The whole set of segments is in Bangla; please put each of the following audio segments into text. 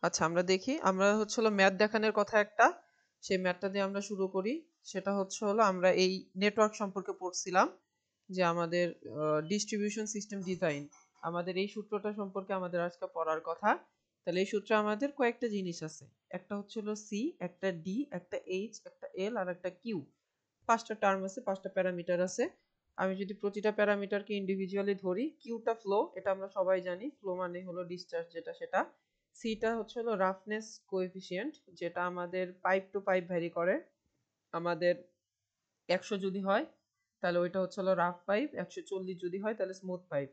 আচ্ছা, আমরা দেখি। আমরা হচ্ছে হলো ম্যাথ দেখানোর কথা একটা, সেই ম্যাথটা দিয়ে আমরা শুরু করি। সেটা হচ্ছে হলো আমরা এই নেটওয়ার্ক সম্পর্কে পড়ছিলাম যে আমাদের ডিস্ট্রিবিউশন সিস্টেম ডিজাইন, আমাদের এই সূত্রটা সম্পর্কে আমাদের আজকে পড়ার কথা। তাহলে এই সূত্রে আমাদের কয়েকটা জিনিস আছে। একটা হচ্ছে হলো সি, একটা ডি, একটা এইচ, একটা এল আর একটা কিউ। পাঁচটা টার্ম আছে, পাঁচটা প্যারামিটার আছে। আমি যদি প্রতিটা প্যারামিটারকে ইন্ডিভিজুয়ালি ধরি, কিউটা ফ্লো, এটা আমরা সবাই জানি, ফ্লো মানে হলো ডিসচার্জ যেটা সেটা। সিটা হচ্ছে হলো রাফনেস কোএফিসিয়েন্ট, যেটা আমাদের পাইপ টু পাইপ ভ্যারি করে। আমাদের 100 যদি হয় তাহলে ওইটা হচ্ছে হলো রাফ পাইপ, 140 যদি হয় তাহলে স্মুথ পাইপ,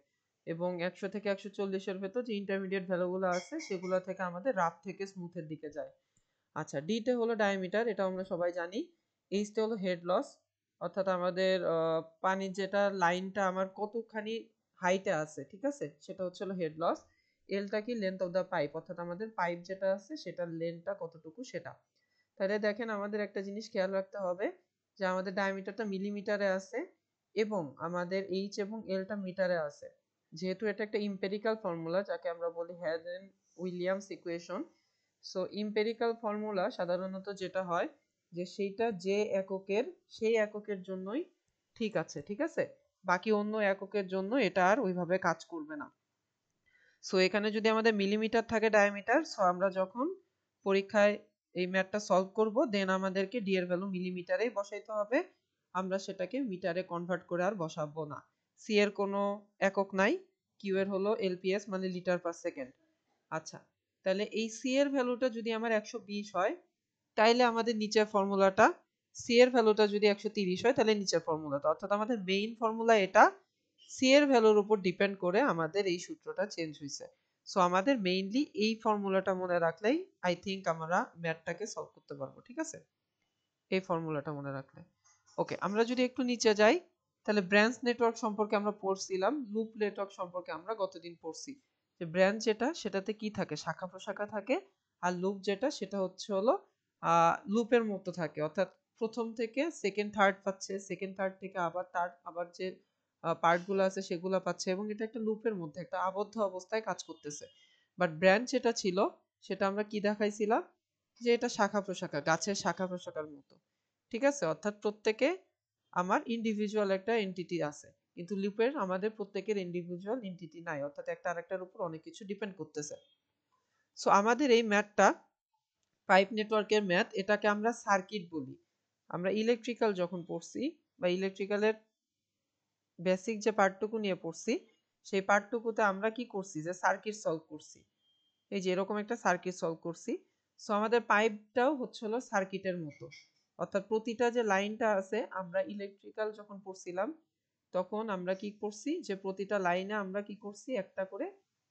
এবং 100 থেকে 140-এর ভেতর যে ইন্টারমিডিয়েট ভ্যালুগুলো আছে সেগুলো থেকে আমাদের রাফ থেকে স্মুথের দিকে যায়। আচ্ছা, ডিটা হলো ডায়ামিটার, এটা আমরা সবাই জানি। এইচটা হলো হেড লস, অর্থাৎ আমাদের পানির যেটা লাইনটা আমার কতখানি হাইটে আছে, ঠিক আছে, সেটা হচ্ছে হলো হেড লস। এলটা কি, লেন্থ অফ দ্য পাইপ, অর্থাৎ আমাদের পাইপ যেটা আছে সেটার লেন্থটা কতটুকু সেটা। তাহলে দেখেন আমাদের একটা জিনিস খেয়াল রাখতে হবে যে আমাদের ডায়ামিটারটা মিলিমিটারে আছে এবং আমাদের এইচ এবং এলটা মিটারে আছে। যেহেতু এটা একটা ইম্পেরিক্যাল ফর্মুলা, যাকে আমরা বলি hasn't Williams equation. So empirical formula সাধারণত যেটা হয় যে সেইটা যে এককের, সেই এককের জন্যই ঠিক আছে, ঠিক আছে, বাকি অন্য এককের জন্য এটা আর ওইভাবে কাজ করবে না। সো এখানে যদি আমাদের মিলিমিটার থাকে ডায়ামিটার, সো আমরা যখন পরীক্ষায় এই ম্যাথটা সলভ করব, দেন আমাদেরকে ডি এর ভ্যালু মিলিমিটারেই বসাইতে হবে, আমরা সেটাকে মিটারে কনভার্ট করে আর বসাবো না। সি এর কোনো একক নাই, কিউ এর হলো এলপিএস মানে লিটার পার সেকেন্ড। আচ্ছা, তাহলে এই সি এর ভ্যালুটা যদি আমার 120 হয় তাইলে আমাদের নিচের ফর্মুলাটা, সি এর ভ্যালুটা যদি 130 হয় তাহলে নিচের ফর্মুলাটা, অর্থাৎ আমাদের মেইন ফর্মুলা এটা, সি এর ভ্যালুর উপর ডিপেন্ড করে আমাদের এই সূত্রটা চেঞ্জ হয়েছে। সো আমাদের মেইনলি এই ফর্মুলাটা মনে রাখলেই আই থিঙ্ক আমরা ম্যাথটাকে সলভ করতে পারবো, ঠিক আছে, এই ফর্মুলাটা মনে রাখলে। ওকে, আমরা যদি একটু নিচে যাই, তাহলে ব্রাঞ্চ নেটওয়ার্ক সম্পর্কে আমরা পড়ছিলাম, লুপ নেটওয়ার্ক সম্পর্কে আমরা গতদিন পড়ছি যে ব্রাঞ্চ যেটা সেটাতে কি থাকে, শাখা প্রশাখা থাকে, আর লুপ যেটা সেটা হচ্ছে হলো লুপের মতো থাকে, অর্থাৎ প্রথম থেকে সেকেন্ড থার্ড পাচ্ছে, সেকেন্ড থার্ড থেকে আবার তার আবার যে পার্টগুলো আছে সেগুলো পাচ্ছে, এবং এটা একটা লুপের মধ্যে একটা আবদ্ধ অবস্থায় কাজ করতেছে। বাট ব্রাঞ্চ যেটা ছিল সেটা আমরা কি দেখাইছিলাম, যে এটা শাখা প্রশাখা, গাছের শাখা প্রশাখার মতো, ঠিক আছে, অর্থাৎ প্রত্যেকে আমার ইন্ডিভিজুয়াল একটা এন্টিটি আছে, কিন্তু লুপের আমাদের প্রত্যেকের ইন্ডিভিজুয়াল এন্টিটি নাই, অর্থাৎ একটা আরেকটার উপর অনেক কিছু ডিপেন্ড করতেছে। সো আমাদের এই ম্যাথটা পাইপ নেটওয়ার্কের ম্যাথ, এটাকে আমরা সার্কিট বলি। আমরা ইলেকট্রিক্যাল যখন পড়ছি বা ইলেকট্রিক্যালের বেসিক যে পার্টটুকু নিয়ে পড়ছি, সেই পার্টটুকুতে আমরা কি করছি, যে সার্কিট সলভ করছি। এই যে এরকম একটা সার্কিট সলভ করছি। সো আমাদের পাইপটাও হচ্ছে হলো সার্কিটের মতো, অর্থাৎ প্রতিটা যে লাইনটা আছে, আমরা ইলেকট্রিক্যাল যখন পড়ছিলাম তখন আমরা কি করছি, যে প্রতিটা লাইনে আমরা কি করছি, একটা করে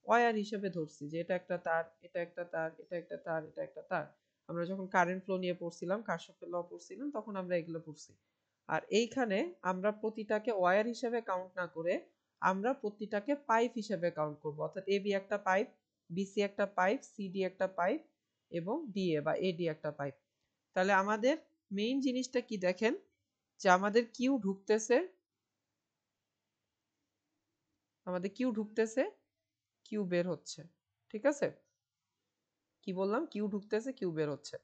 ওয়্যার হিসেবে ধরছি, যে এটা একটা তার, এটা একটা তার, এটা একটা তার, এটা একটা তার। আমরা যখন কারেন্ট ফ্লো নিয়ে পড়ছিলাম, কারশফের ল পড়ছিলাম, তখন আমরা এগুলো পড়ছি। আর এইখানে আমরা প্রতিটাকে ওয়্যার হিসেবে কাউন্ট না করে আমরা প্রতিটাকে পাইপ হিসেবে কাউন্ট করব, অর্থাৎ এবি একটা পাইপ, বিসি একটা পাইপ, সিডি একটা পাইপ, এবং ডিএ বা এডি একটা পাইপ। তাহলে আমাদের মেইন জিনিসটা কি দেখেন, যে আমাদের কিউ ঢুকতেছে, আমাদের কিউ ঢুকতেছে, কিউ বের হচ্ছে, ঠিক আছে, কি বললাম, কিউ ঢুকতেছে, কিউ বের হচ্ছে,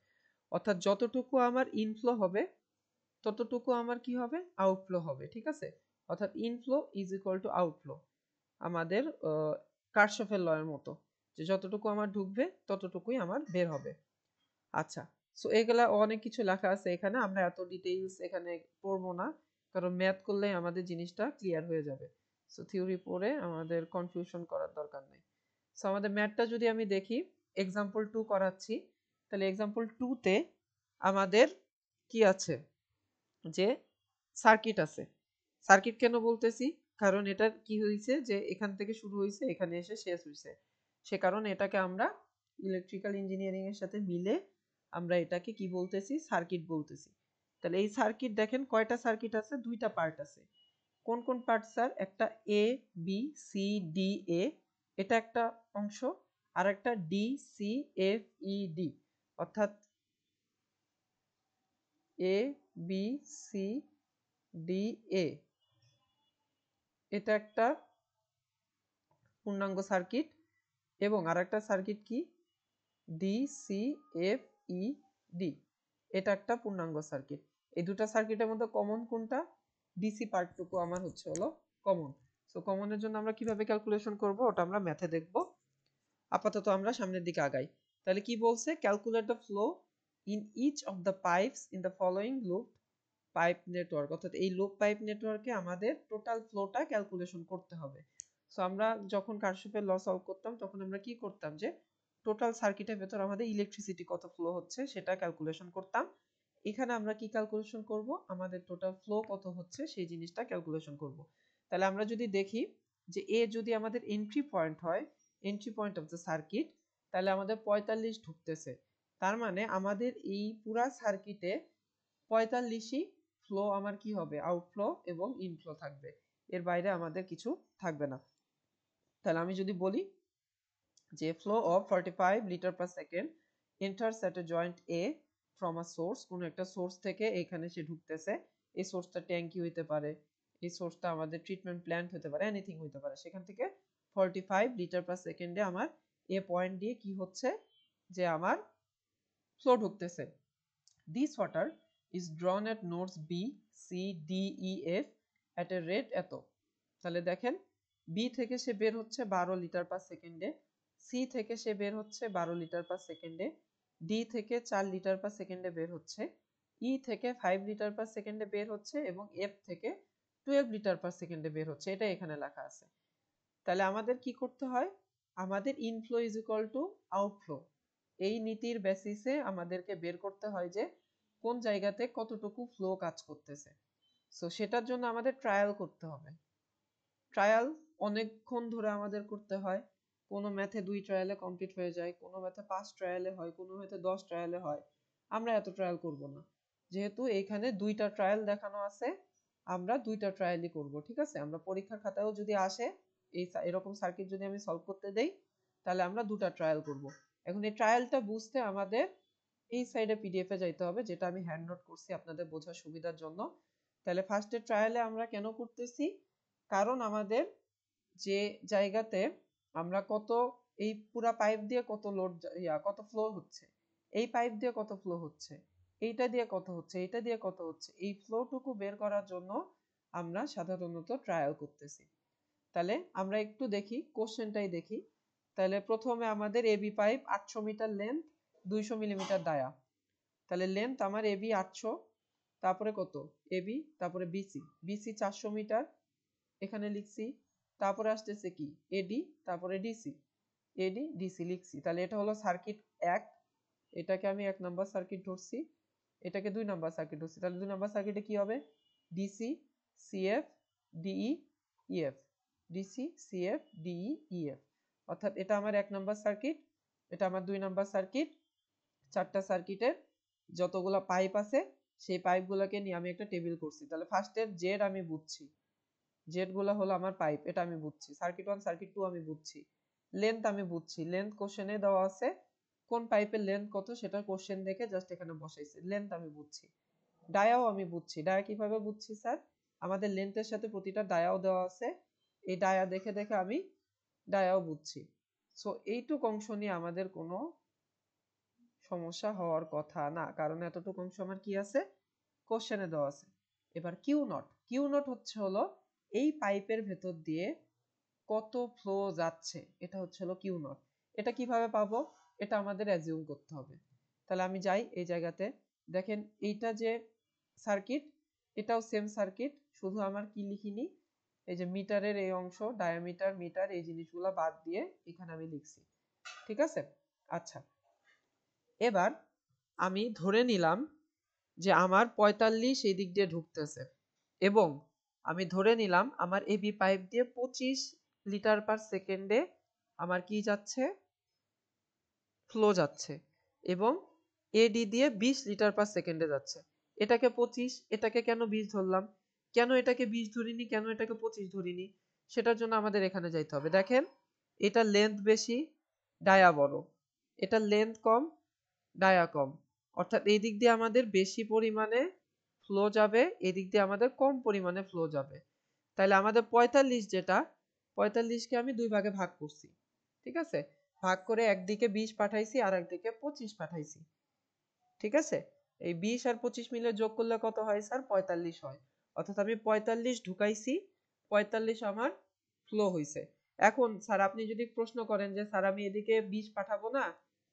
অর্থাৎ যতটুকু আমার ইনফ্লো হবে ততটুকু আমার কি হবে, আউটফ্লো হবে, ঠিক আছে, অর্থাৎ inflow is equal two outflow, আমাদের কারশফের লয়ের মতো, যে যতটুকু আমার ঢুকবে ততটুকুই আমার বের হবে। আচ্ছা, সো এগুলা অনেক কিছু লেখা আছে এখানে, আমরা এত ডিটেইলস এখানে পড়বো না, কারণ ম্যাথ করলে আমাদের জিনিসটা ক্লিয়ার হয়ে যাবে। সো থিওরি পড়ে আমাদের কনফিউশন করার দরকার নেই। সো আমাদের ম্যাথটা যদি আমি দেখি, এক্সাম্পল 2 করাচ্ছি, তাহলে এক্সাম্পল 2 তে আমাদের কি আছে, যে সার্কিট আছে। সার্কিট কেন বলতেছি, কারণ এটার কি হয়েছে, যে এখান থেকে শুরু হয়েছে এখানে এসে শেষ হয়েছে, সে কারণে এটাকে আমরা ইলেকট্রিক্যাল ইঞ্জিনিয়ারিং এর সাথে মিলে আমরা এটাকে কি বলতেছি, সার্কিট বলতেছি। তাহলে এই সার্কিট দেখেন কয়টা সার্কিট আছে, দুইটা পার্ট আছে। কোন কোন পার্ট স্যার, একটা A B C D A, এটা একটা অংশ, আর একটা D C F E D, অর্থাৎ A B C D A, এটা একটা পূর্ণাঙ্গ সার্কিট। এবং আরেকটা সার্কিট কি, D C F E D, এটা একটা পূর্ণাঙ্গ সার্কিট। এই দুটা সার্কিটের মধ্যে কমন কোনটা? ডিসি পার্টটুকু আমার হচ্ছে হলো কমন। সো কমনের জন্য আমরা কিভাবে ক্যালকুলেশন করব ওটা আমরা ম্যাথে দেখব। আপাতত আমরা সামনের দিকে আগাই। তাহলে কি বলছে? Calculate the flow in each of the pipes in the following loop pipe network, অর্থাৎ এই লুপ পাইপ নেটওয়ার্কে আমাদের টোটাল ফ্লোটা ক্যালকুলেশন করতে হবে। সো আমরা যখন কারশফের ল সলভ করতাম তখন আমরা কি করতাম, যে টোটাল সার্কিটের ভেতর আমাদের ইলেকট্রিসিটি কত ফ্লো হচ্ছে সেটা ক্যালকুলেশন করতাম। এখানে আমরা কি ক্যালকুলেশন করব? আমাদের টোটাল ফ্লো কত হচ্ছে সেই জিনিসটা ক্যালকুলেশন করব। তাহলে আমরা যদি দেখি যে এ যদি আমাদের এন্ট্রি পয়েন্ট হয়, entry point of the circuit, তাহলে আমাদের 45 ঢুকতেছে। তার মানে আমাদের এই পুরা সার্কিটে 45ই ফ্লো আমার কি হবে? আউটফ্লো এবং ইনফ্লো থাকবে, এর বাইরে আমাদের কিছু থাকবে না। তাহলে আমি যদি বলি যে flow of 45 litre per second enters at a joint A from a source, কোনো একটা সোর্স থেকে এখানে সে ঢুকতেছে। এই সোর্সটা ট্যাঙ্কি হইতে পারে, এই সোর্সটা আমাদের ট্রিটমেন্ট প্ল্যান্ট হতে পারে, এনিথিং হইতে পারে। সেখান থেকে 45 লিটার পার সেকেন্ডে আমার এ পয়েন্ট দিয়ে কি হচ্ছে, যে আমার ফ্লো ঢুকতেছে। This water is drawn at nodes B, C, D, E, F at a rate এত। তাহলে দেখেন B থেকে সে বের হচ্ছে 12 লিটার পার সেকেন্ডে, C থেকে সে বের হচ্ছে 12 লিটার পার সেকেন্ডে, D থেকে 4 লিটার পার সেকেন্ডে বের হচ্ছে, E থেকে 5 লিটার পার সেকেন্ডে বের হচ্ছে এবং F থেকে 12 লিটার পার সেকেন্ডে বের হচ্ছে। এটা এখানে লেখা আছে। তাহলে আমাদের কি করতে হয়? আমাদের inflow is equal two outflow, এই নীতির বেসিসে আমাদেরকে বের করতে হয় যে কোন জায়গাতে কতটুকু ফ্লো কাজ করতেছে। সো সেটার জন্য আমাদের ট্রায়াল করতে হবে। ট্রায়াল অনেকক্ষণ ধরে আমাদের করতে হয়। কোনো ম্যাথে 2 ট্রায়ালে কমপ্লিট হয়ে যায়, কোনো ম্যাথে 5 ট্রায়ালে হয়, কোনো ম্যাথে 10 ট্রায়ালে হয়। আমরা এত ট্রায়াল করব না, যেহেতু এইখানে 2টা ট্রায়াল দেখানো আছে, আমরা 2টা ট্রায়ালই করব। ঠিক আছে? আমরা পরীক্ষার খাতায়ও যদি আসে এরকম সার্কিট যদি আমি সলভ করতে দেই, তাহলে আমরা 2টা ট্রায়াল করব। এখন এই ট্রায়ালটা বুঝতে আমাদের এই সাইডে পিডিএফ এ যাইতে হবে, যেটা আমি হ্যান্ড নোট করছি আপনাদের বোঝার সুবিধার জন্য। তাহলে ফার্স্টে ট্রায়ালে আমরা কেন করতেছি? কারণ আমাদের যে জায়গাতে আমরা কত এই পুরা পাইপ দিয়ে কত লোড কত ফ্লো হচ্ছে, এই পাইপ দিয়ে কত ফ্লো হচ্ছে, এইটা দিয়ে কত হচ্ছে, এইটা দিয়ে কত হচ্ছে, এই ফ্লোটুকু বের করার জন্য আমরা সাধারণত ট্রায়াল করতেছি। তাহলে আমরা একটু দেখি, কোশ্চেনটাই দেখি। তাহলে প্রথমে আমাদের AB pipe 800 metre length, 200 millimetre dia. তাহলে লেন্থ আমার এবি 800, তারপরে কত এবি, তারপরে বিসি, বিসি 400 মিটার এখানে লিখছি, তারপরে আসতেছে কি এডি, তারপরে ডিসি, এডি ডিসি লিখছি। তাহলে এটা হলো সার্কিট 1, এটাকে আমি 1 নাম্বার সার্কিট ধরছি, এটাকে 2 নাম্বার সার্কিট ধরছি। তাহলে 2 নাম্বার সার্কিটে কি হবে? DC CF DE EF, DC CF DE EF, অর্থাৎ এটা আমার 1 নাম্বার সার্কিট, এটা আমার 2 নাম্বার সার্কিট। 4টা সার্কিটের যতগুলা পাইপ আছে সেই পাইপগুলোকে নিয়ে আমি একটা টেবিল করছি। তাহলে ফার্স্টের জেড আমি বুঝছি, জেড গুলা হলো আমার পাইপ, এটা আমি বুঝছি। সার্কিট 1 সার্কিট 2 আমি বুঝছি। লেন্থ আমি বুঝছি, লেন্থ কোশ্চেনে দেওয়া আছে, কোন পাইপের লেন্থ কত সেটা কোশ্চেন দেখে জাস্ট এখানে বসাইছি, লেন্থ আমি বুঝছি। ডায়াও আমি বুঝছি। ডায়া কিভাবে বুঝছি স্যার? আমাদের লেন্থের সাথে প্রতিটা ডায়াও দেওয়া আছে, এই ডায়া দেখে দেখে আমি ডায়াও বুঝছি। সো এইটুক অংশ নিয়ে আমাদের কোনো সমস্যা হওয়ার কথা না, কারণ এতটুকু অংশ আমার কি আছে? কোশ্চেনে দেওয়া আছে। এবার কিউ নট, কিউ নট হচ্ছে হলো এই পাইপের ভেতর দিয়ে কত ফ্লো যাচ্ছে, এটা হচ্ছে হলো কিউ নট। এটা কিভাবে পাবো? এটা আমাদের অ্যাজিউম করতে হবে। তাহলে আমি যাই এই জায়গাতে, দেখেন এইটা যে সার্কিট, এটাও সেম সার্কিট, শুধু আমার কি লিখিনি, এই যে মিটারের এই অংশ, ডায়ামিটার মিটার এই জিনিসগুলো বাদ দিয়ে এখানে আমি লিখছি। ঠিক আছে? আচ্ছা, এবার আমি ধরে নিলাম যে আমার 45 এই দিক দিয়ে ঢুকতেছে এবং আমি ধরে নিলাম আমার এবি পাইপ দিয়ে 25 লিটার পার সেকেন্ডে আমার কি যাচ্ছে? ফ্লো যাচ্ছে, এবং এডি দিয়ে 20 লিটার পার সেকেন্ডে যাচ্ছে। এটাকে 25, এটাকে কেন 20 ধরলাম, কেন এটাকে 20 ধরিনি, কেন এটাকে 25 ধরিনি, সেটার জন্য আমাদের এখানে যাইতে হবে। দেখেন এটা লেন্থ বেশি, ডায়া বড়, এটা লেন্থ কম, ডায়া কম, অর্থাৎ এই দিক দিয়ে আমাদের বেশি পরিমাণে ফ্লো যাবে, এই দিক দিয়ে আমাদের কম পরিমাণে ফ্লো যাবে। তাহলে আমাদের 45 যেটা, 45কে আমি 2 ভাগে ভাগ করছি। ঠিক আছে? ভাগ করে একদিকে 20 পাঠাইছি আর একদিকে 25 পাঠাইছি। ঠিক আছে, এই 20 আর 25 মিলে যোগ করলে কত হয় স্যার? 45 হয়। অর্থাৎ আমি 45 ঢুকাইছি, 45 আমার ফ্লো হইছে। এখন স্যার আপনি যদি প্রশ্ন করেন যে স্যার আমি এদিকে 20 পাঠাবো না,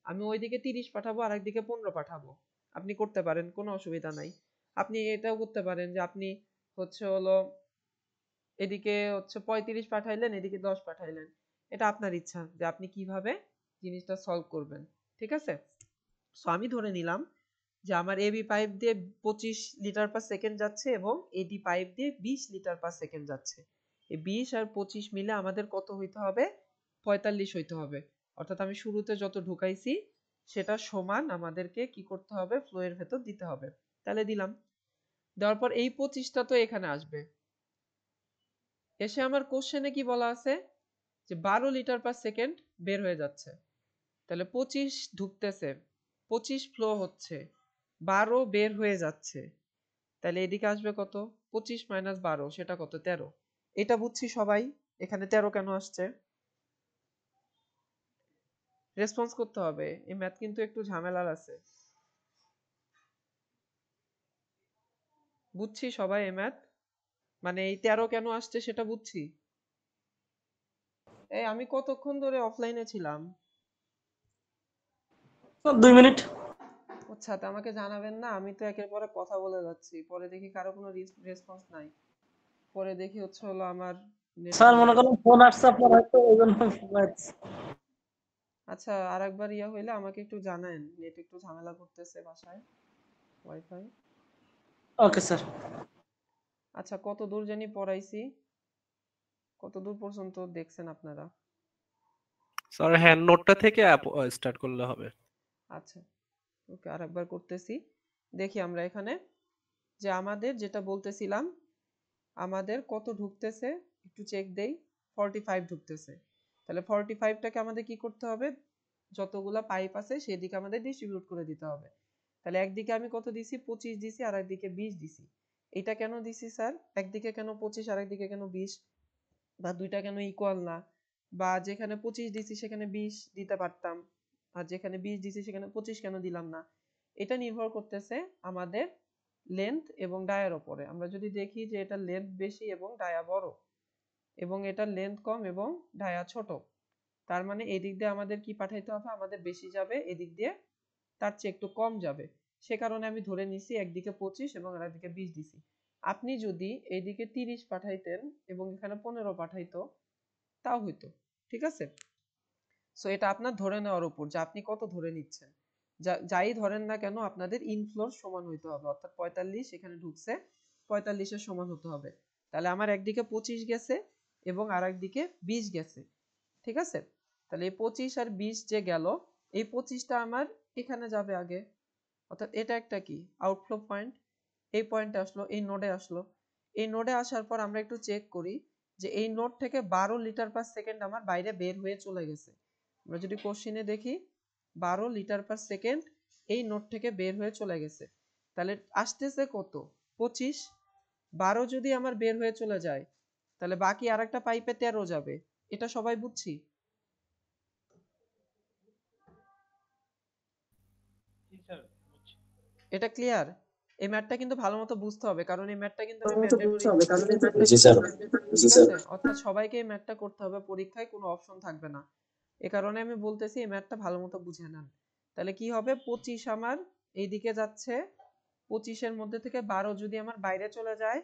আমি ওইদিকে 30 পাঠাবো আর একদিকে 15 পাঠাবো, আপনি করতে পারেন, কোনো অসুবিধা নাই। আপনি এটাও করতে পারেন যে আপনি হচ্ছে হলো এদিকে হচ্ছে 35 পাঠাইলেন, এদিকে 10 পাঠাইলেন। এটা আপনার ইচ্ছা যে আপনি কিভাবে জিনিসটা সলভ করবেন। ঠিক আছে, সো আমি ধরে নিলাম যে আমার এবি পাইপ দিয়ে 25 লিটার পার সেকেন্ড যাচ্ছে এবং এডি পাইপ দিয়ে 20 লিটার পার সেকেন্ড যাচ্ছে। এই 20 আর 25 মিলে আমাদের কত হইতে হবে? 45 হইতে হবে। অর্থাৎ আমি শুরুতে যত ঢুকাইছি সেটা সমান আমাদেরকে কি করতে হবে? ফ্লো এর ভেতর দিতে হবে। তাহলে দিলাম, দেওয়ার পর এই 25টা তো এখানে আসবে। এসে আমার কোশ্চেনে কি বলা আছে যে 12 লিটার পার সেকেন্ড বের হয়ে যাচ্ছে। তাহলে 25 ঢুকতেছে, 25 ফ্লো হচ্ছে, 12 বের হয়ে যাচ্ছে। তাহলে এদিকে আসবে কত? 25 মাইনাস 12, সেটা কত? 13। এটা বুঝছি সবাই। এখানে 13 কেন আসছে? রেসপন্স করতে হবে, এই ম্যাথ কিন্তু একটু ঝামেলার আছে। বুঝছি সবাই এই ম্যাথ, মানে এই 13 কেন আসছে সেটা বুঝছি। এই আমি কতক্ষণ ধরে অফলাইনে ছিলাম? 2 মিনিট। আচ্ছা, তা আমাকে জানাবেন না? আমি তো একের পরে কথা বলে যাচ্ছি, পরে দেখি কারো কোনো রেসপন্স নাই, পরে দেখি হচ্ছে হলো আমার নেটটা স্যার মনে নাই। করেন ফোন আসছে আপনার, হয়তো এইজন্য। আচ্ছা, আরেকবার ইয়া হইলে আমাকে একটু জানায়েন, নেট একটু ঝামেলা করতেছে বাসায়, ওয়াইফাই। Okay sir. আচ্ছা, কত দূর জানি পড়াইছি? কত দূর পর্যন্ত দেখছেন আপনারা? স্যার হ্যান্ড নোটটা থেকে স্টার্ট করলে হবে। আচ্ছা, ওকে, আরেকবার করতেছি। দেখি আমরা এখানে যে আমাদের যেটা বলতেছিলাম, আমাদের কত ঢুকতেছে একটু চেক দেই। 45 ঢুকতেছে। তাহলে 45টাকে আমাদের কি করতে হবে? যতগুলা পাইপ আছে সেদিকে আমাদের ডিস্ট্রিবিউট করে দিতে হবে। তাহলে একদিকে আমি কত দিছি? 25 দিছি আর একদিকে 20 দিছি। এটা কেন দিছি স্যার? একদিকে কেন 25 আর একদিকে কেন 20? বা দুইটা কেন ইকুয়াল না? বা যেখানে 25 দিছি সেখানে 20 দিতে পারতাম, আর যেখানে 20 দিছি সেখানে 25 কেন দিলাম না? এটা নির্ভর করতেছে আমাদের লেন্থ এবং ডায়ার উপরে। আমরা যদি দেখি যে এটা লেন্থ বেশি এবং ডায়া বড়, এবং এটা লেন্থ কম এবং ডায়া ছোট, তার মানে এদিক দিয়ে আমাদের কি পাঠাইতে হবে? আমাদের বেশি যাবে, এদিক দিয়ে তার চেয়ে একটু কম যাবে। সে কারণে আমি ধরে নিছি একদিকে 25 এবং আরেকদিকে 20 দিছি। আপনি যদি এইদিকে 30 পাঠাইতেন এবং এখানে 15 পাঠাইতো, তাও হইতো। ঠিক আছে, সো এটা আপনার ধরে নেওয়ার উপর যে আপনি কত ধরে নিচ্ছেন। যাই ধরেন না কেন আপনাদের ইনফ্লোর সমান হইতে হবে, অর্থাৎ 45 এখানে ঢুকছে, 45 এর সমান হতে হবে। তাহলে আমার একদিকে 25 গেছে এবং আর একদিকে 20 গেছে। ঠিক আছে, তাহলে এই 25 আর 20 যে গেল, এই 25টা আমার এখানে যাবে আগে, অর্থাৎ এটা একটা কি আউটফ্লো পয়েন্ট। এই পয়েন্টে আসলো, এই নোডে আসলো। এই নোডে আসার পর আমরা একটু চেক করি যে এই নোড থেকে 12 লিটার পার সেকেন্ড আমার বাইরে বের হয়ে চলে গেছে। আমরা যদি কোশ্চিনে দেখি 12 লিটার পার সেকেন্ড এই নোড থেকে বের হয়ে চলে গেছে। তাহলে আসতেছে কত? 25। 12 যদি আমার বের হয়ে চলে যায়, তাহলে বাকি আরেকটা পাইপে 13 যাবে। এটা সবাই বুঝছি? এটা ক্লিয়ার? এই ম্যাথটা কিন্তু ভালো মতো বুঝতে হবে, কারণ এই ম্যাথটা কিন্তু আমি ম্যান্ডেটরি। জি স্যার। ঠিক আছে, অর্থাৎ সবাইকে এই ম্যাথটা করতে হবে, পরীক্ষায় কোনো অপশন থাকবে না। এ কারণে আমি বলতেছি এই ম্যাথটা ভালো মতো বুঝে নেন। তাহলে কি হবে? 25 আমার এইদিকে যাচ্ছে, 25 এর মধ্যে থেকে 12 যদি আমার বাইরে চলে যায়,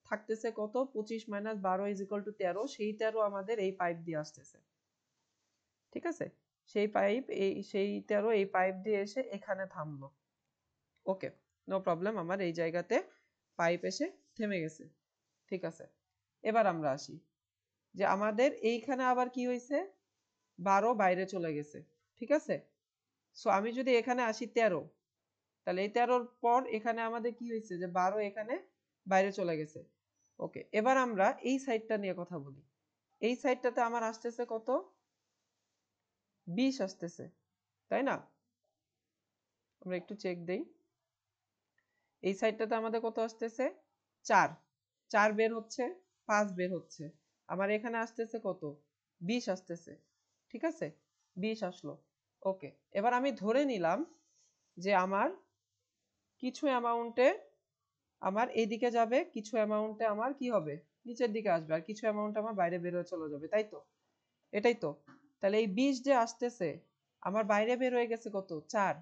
থাকতেছে কত? 25 মাইনাস 12 ইজ ইকুয়াল টু 13। সেই 13 আমাদের এই পাইপ দিয়ে আসতেছে। ঠিক আছে, সেই 13 এই পাইপ দিয়ে এসে এখানে থামলো। ওকে, নো প্রবলেম, আমার এই জায়গাতে পাইপ এসে থেমে গেছে। ঠিক আছে, এবার আমরা আসি যে আমাদের এইখানে আবার কি হয়েছে? 12 বাইরে চলে গেছে। ঠিক আছে, সো আমি যদি এখানে আসি 13, তাহলে এই 13র পর এখানে আমাদের কি হয়েছে? যে 12 এখানে বাইরে চলে গেছে। ওকে, এবার আমরা এই সাইডটা নিয়ে কথা বলি। এই সাইডটাতে আমার আসতেছে কত? 20 আসতেছে, তাই না? আমরা একটু চেক দেই। এই সাইডটাতে আমাদের কত আসতেছে? 4। 4 বের হচ্ছে, 5 বের হচ্ছে। আমার এখানে আসতেছে কত? 20 আসতেছে। ঠিক আছে, 20 আসলো। ওকে, এবার আমি ধরে নিলাম যে আমার কিছু অ্যামাউন্টে আমার এইদিকে যাবে, কিছু অ্যামাউন্টে আমার কি হবে, নিচের দিকে আসবে, আর কিছু অ্যামাউন্ট আমার বাইরে বের হয়ে চলে যাবে, তাই তো? এটাই তো। তাহলে এই 20 যে আসতেছে আমার বাইরে বের হয়ে গেছে কত, 4,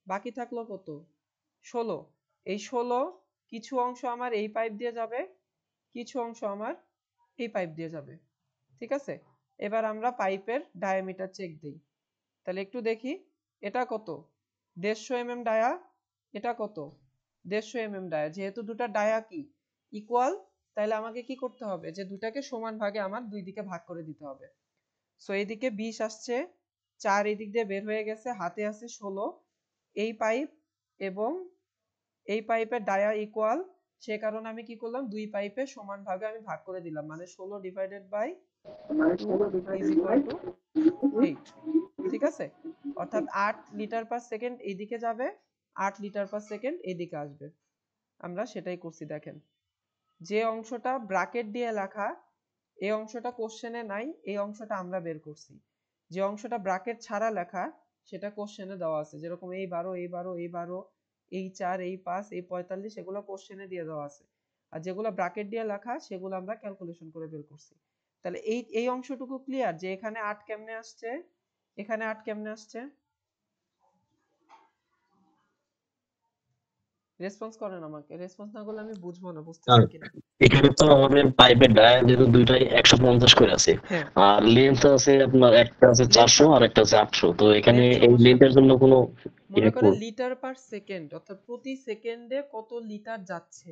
বাকি থাকলো কত, 16। এই 16 কিছু অংশ আমার এই পাইপ দিয়ে যাবে, কিছু অংশ আমার এই পাইপ দিয়ে যাবে, ঠিক আছে? এবার আমরা পাইপের ডায়ামিটার চেক দিই। তাহলে একটু দেখি, এটা কত, 150 mm ডায়া, এটা কত, 150 mm ডায়া। যেহেতু দুটা ডায়া কি ইকুয়াল, তাহলে আমাকে কি করতে হবে, যে দুটাকে সমান ভাগে আমার দুই দিকে ভাগ করে দিতে হবে। সো এইদিকে 20 আসছে, 4 এদিক দিয়ে বের হয়ে গেছে, হাতে আছে 16। এই পাইপ এবং এই পাইপের ডায়া ইকুয়াল, সে কারণে আমি কি করলাম, দুই পাইপে সমান ভাগে আমি ভাগ করে দিলাম, মানে 16 divided by 2 is equal to 8, ঠিক আছে? অর্থাৎ 8 লিটার পার সেকেন্ড এইদিকে যাবে, 8 লিটার পার সেকেন্ড এইদিকে আসবে। আমরা সেটাই করছি। দেখেন, যে অংশটা ব্র্যাকেট দিয়ে লেখা এই অংশটা কোশ্চেনে নাই, এই অংশটা আমরা বের করছি। যে অংশটা ব্র্যাকেট ছাড়া লেখা সেটা কোশ্চেনে দেওয়া আছে, যেরকম এই 12, এই 12, এই 12, এই 4, এই 5, এই 45, এগুলো কোশ্চেনে দিয়ে দেওয়া আছে। আর যেগুলো ব্র্যাকেট দিয়ে লেখা সেগুলো আমরা ক্যালকুলেশন করে বের করছি। তাহলে এই অংশটুকু ক্লিয়ার, যে এখানে 8 কেমনে আসছে, এখানে 8 কেমনে আসছে? রেসপন্স করেন আমাকে, রেসপন্স না করলে আমি বুঝবো না বুঝতেছেন কিনা। এখানে তো আমাদের পাইপের ডায়া যেহেতু দুইটাই 150 করে আছে, হ্যাঁ, আর লেন্থ আছে আপনার, একটা আছে 400 আর একটা আছে 800, তো এখানে লেন্থ এই সমস্যা লেন্থের নেই। জন্য কোনো মনে করেন লিটার পার সেকেন্ড, অর্থাৎ প্রতি সেকেন্ডে কত লিটার যাচ্ছে,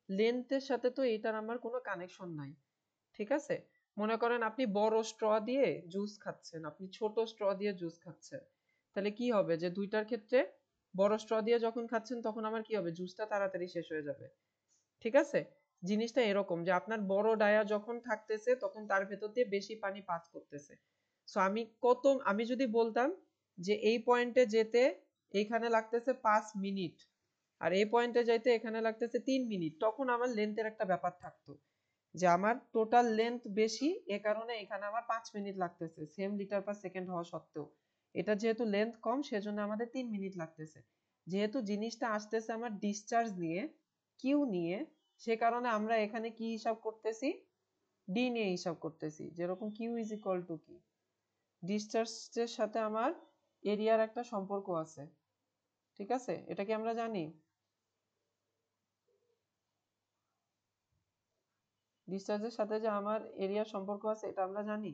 লেন্থের সাথে তো এটার আমার কোনো কানেকশন নাই, ঠিক আছে? মনে করেন আপনি বড় স্ট্র দিয়ে জুস খাচ্ছেন, আপনি ছোট স্ট্র দিয়ে জুস খাচ্ছেন, তাহলে কি হবে, যে দুইটার ক্ষেত্রে বড় স্ট্র দিয়ে যখন খাচ্ছেন তখন আমার কি হবে, জুসটা তাড়াতাড়ি শেষ হয়ে যাবে, ঠিক আছে? জিনিসটা এরকম যে আপনার বড় ডায়া যখন থাকতেছে তখন তার ভেতর দিয়ে বেশি পানি পাস করতেছে। সো আমি যদি বলতাম যে এই পয়েন্টে যেতে এইখানে লাগতেছে 5 মিনিট, আর এই পয়েন্টে যাইতে এখানে লাগতেছে 3 মিনিট, তখন আমার লেন্থের একটা ব্যাপার থাকতো, যে আমার টোটাল লেন্থ বেশি, এ কারণে এখানে আমার 5 মিনিট লাগতেছে সেম লিটার পার সেকেন্ড হওয়া সত্ত্বেও। এটা যেহেতু লেন্থ কম সেজন্য আমাদের 3 মিনিট লাগতেছে। যেহেতু জিনিসটা আসতেছে আমার ডিসচার্জ নিয়ে, কিউ নিয়ে, সে কারণে আমরা এখানে কি হিসাব করতেছি, ডি নিয়ে হিসাব করতেছি। যেরকম কিউ ইজ ইকুয়াল টু কি, ডিসচার্জের সাথে আমার এরিয়ার একটা সম্পর্ক আছে, ঠিক আছে? এটা কি আমরা জানি? ডিসচার্জের সাথে যে আমার এরিয়ার সম্পর্ক আছে এটা আমরা জানি।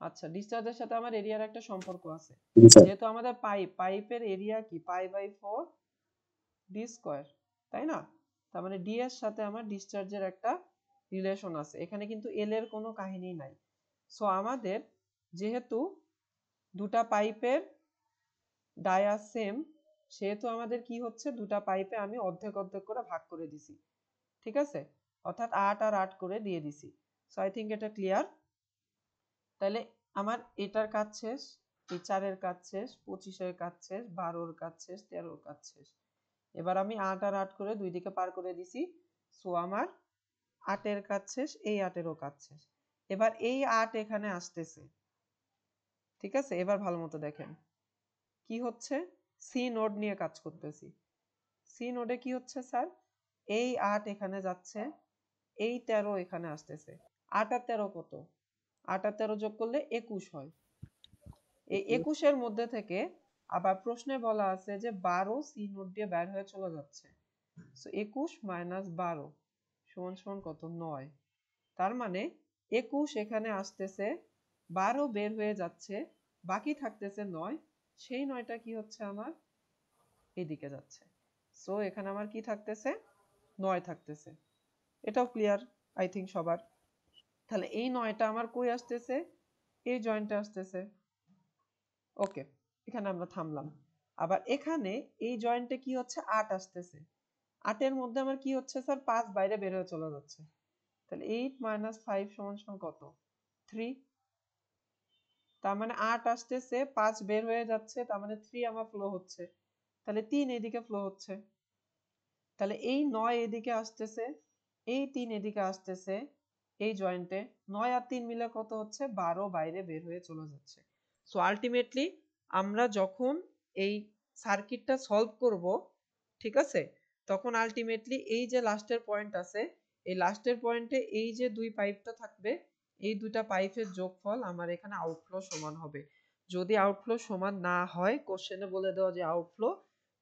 আচ্ছা, ডিসচার্জের সাথে আমার এরিয়ার একটা সম্পর্ক আছে। যেহেতু আমাদের পাইপের এরিয়া কি, পাই বাই 4 ডি স্কয়ার, তাই না? তার মানে ডি এর সাথে আমার ডিসচার্জের একটা রিলেশন আছে, এখানে কিন্তু এল এর কোনো কাহিনী নাই। সো আমাদের যেহেতু দুটা পাইপের ডায়া সেম, সেহেতু আমাদের কি হচ্ছে, দুটা পাইপে আমি অর্ধেক অর্ধেক করে ভাগ করে দিছি, ঠিক আছে? অর্থাৎ 8 আর 8 করে দিয়ে দিছি। সো আই থিঙ্ক এটা ক্লিয়ার। তাহলে আমার এটার কাজ শেষ, এই 4 এর কাজ শেষ, 25 এর কাজ শেষ, 12 এর কাজ শেষ, 13 এর কাজ শেষ। এবার আমি 8 আর 8 করে দুই দিকে পার করে দিছি। সো আমার 8 এর কাজ শেষ, এই 8 এরও কাজ শেষ। এবার এই 8 এখানে আসতেছে, ঠিক আছে? এবার ভালো মতো দেখেন কি হচ্ছে, সি নোড নিয়ে কাজ করতেছি। সি নোডে কি হচ্ছে স্যার, এই 8 এখানে যাচ্ছে, এই 13 এখানে আসতেছে। 8 আর 13 কত, 8 আর 13 যোগ করলে 21 হয়। এই 21 এর মধ্যে থেকে আবার প্রশ্নে বলা আছে যে 12 সি নোড দিয়ে বের হয়ে চলে যাচ্ছে। সো 21 মাইনাস 12 সমান সমান কত, 9। তার মানে 21 এখানে আসতেছে, 12 বের হয়ে যাচ্ছে, বাকি থাকতেছে 9, সেই 9টা কি হচ্ছে আমার এদিকে যাচ্ছে। সো এখানে আমার কি থাকতেছে, 9 থাকতেছে। এটাও ক্লিয়ার আই থিঙ্ক সবার। তাহলে এই 9টা আমার কই আসতেছে, এই জয়েন্টে আসতেছে। ওকে, এখানে আমরা থামলাম। আবার এখানে এই জয়েন্টে কি হচ্ছে, 8 আসতেছে। 8 এর মধ্যে আমার কি হচ্ছে স্যার, 5 বাইরে বের হয়ে চলে যাচ্ছে। তাহলে 8 মাইনাস 5 সমান সমান কত, 3। তার মানে 8 আসতেছে, 5 বের হয়ে যাচ্ছে, তার মানে 3 আমার ফ্লো হচ্ছে। তাহলে 3 এদিকে ফ্লো হচ্ছে। তাহলে এই 9 এদিকে আসতেছে, এই 3 এদিকে আসতেছে, এই জয়েন্টে 9 আর 3 মিলে কত হচ্ছে 12 বাইরে বের হয়ে চলে যাচ্ছে। সো আলটিমেটলি আমরা যখন এই সার্কিটটা সলভ করব, ঠিক আছে, তখন আলটিমেটলি এই যে লাস্টের পয়েন্ট আছে, এই লাস্টের পয়েন্টে এই যে দুই পাইপটা থাকবে, এই দুটা পাইপের যোগফল আমার এখানে আউটফ্লো সমান হবে। যদি আউটফ্লো সমান না হয়, কোশ্চেনে বলে দেওয়া যে আউটফ্লো,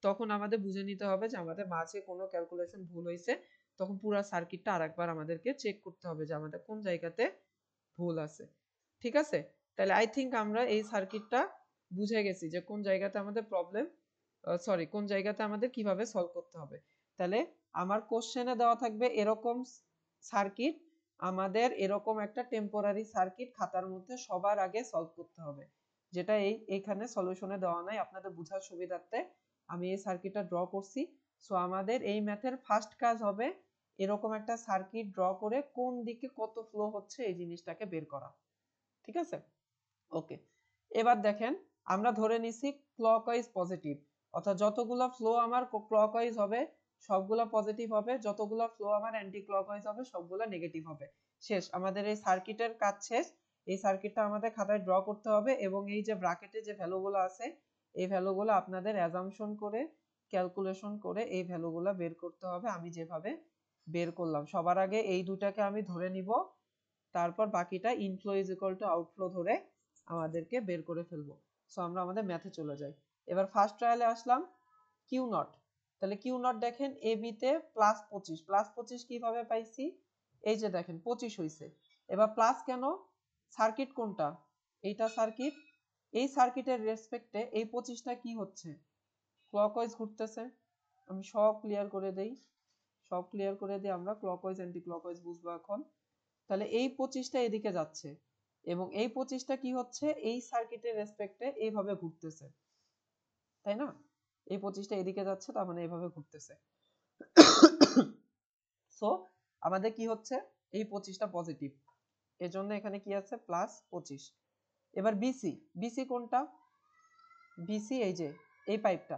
তখন আমাদের বুঝে নিতে হবে যে আমাদের মাঝে কোনো ক্যালকুলেশন ভুল হয়েছে। তখন পুরো সার্কিটটা আরেকবার আমাদেরকে চেক করতে হবে যে আমাদের কোন জায়গাতে ভুল আছে। ঠিক আছে, তাহলে আই থিঙ্ক আমরা এই সার্কিটটা বুঝে গেছি যে কোন জায়গাতে আমাদের প্রবলেম, সরি, কোন জায়গাতে আমাদের কিভাবে সলভ করতে হবে। তাহলে আমার কোশ্চেনে দেওয়া থাকবে এরকম সার্কিট, আমাদের এরকম একটা টেম্পোরারি সার্কিট খাতার মধ্যে সবার আগে সলভ করতে হবে, যেটা এইখানে সলিউশনে দেওয়া নাই। আপনাদের বোঝার সুবিধার্থে আমি এই সার্কিটটা ড্র করছি। সো আমাদের এই ম্যাথের ফার্স্ট কাজ হবে এরকম একটা সার্কিট ড্র করে কোন দিকে কত ফ্লো হচ্ছে এই জিনিসটাকে বের করা। ঠিক আছে, ওকে। এবার দেখেন, আমরা ধরে নিছি ক্লকওয়াইজ পজিটিভ, অর্থাৎ যতগুলো ফ্লো আমার ক্লকওয়াইজ হবে সবগুলো পজিটিভ হবে, যতগুলো ফ্লো আমার অ্যান্টি ক্লকওয়াইজ হবে সবগুলো নেগেটিভ হবে। শেষ, আমাদের এই সার্কিটের কাজ শেষ। এই সার্কিটটা আমাদের খাতায় ড্র করতে হবে এবং এই যে ব্র্যাকেটে যে ভ্যালুগুলো আছে এই ভ্যালুগুলো আপনাদের অ্যাজাম্পশন করে ক্যালকুলেশন করে এই ভ্যালুগুলো বের করতে হবে। আমি যেভাবে বের করলাম, সবার আগে এই দুটাকে আমি ধরে নিব, তারপর বাকিটা inflow is equal two outflow ধরে আমাদেরকে বের করে ফেলবো। সো আমরা আমাদের ম্যাথে চলে যাই। এবার ফার্স্ট ট্রায়ালে আসলাম, কিউ নট। তাহলে কিউ নট দেখেন এ বি তে +25, +25 কিভাবে পাইছি, এই যে দেখেন 25 হইছে। এবার প্লাস কেন, সার্কিট কোনটা, এইটা সার্কিট, এই সার্কিটের রেসপেক্টে এই 25টা কি হচ্ছে, ক্লকওয়াইজ ঘুরতেছে। আমি সব ক্লিয়ার করে দেই, সব ক্লিয়ার করে দিয়ে আমরা ক্লকওয়াইজ অ্যান্টি ক্লকওয়াইজ বুঝবো এখন। তাহলে এই 25টা এদিকে যাচ্ছে এবং এই 25টা কি হচ্ছে, এই সার্কিটের রেসপেক্টে এইভাবে ঘুরতেছে, তাই না? এই 25টা এদিকে যাচ্ছে, তার মানে এইভাবে ঘুরতেছে। সো আমাদের কি হচ্ছে, এই 25টা পজিটিভ, এজন্য এখানে কি আছে +25। এবার বিসি, বিসি কোনটা, বিসি এই যে এই পাইপটা।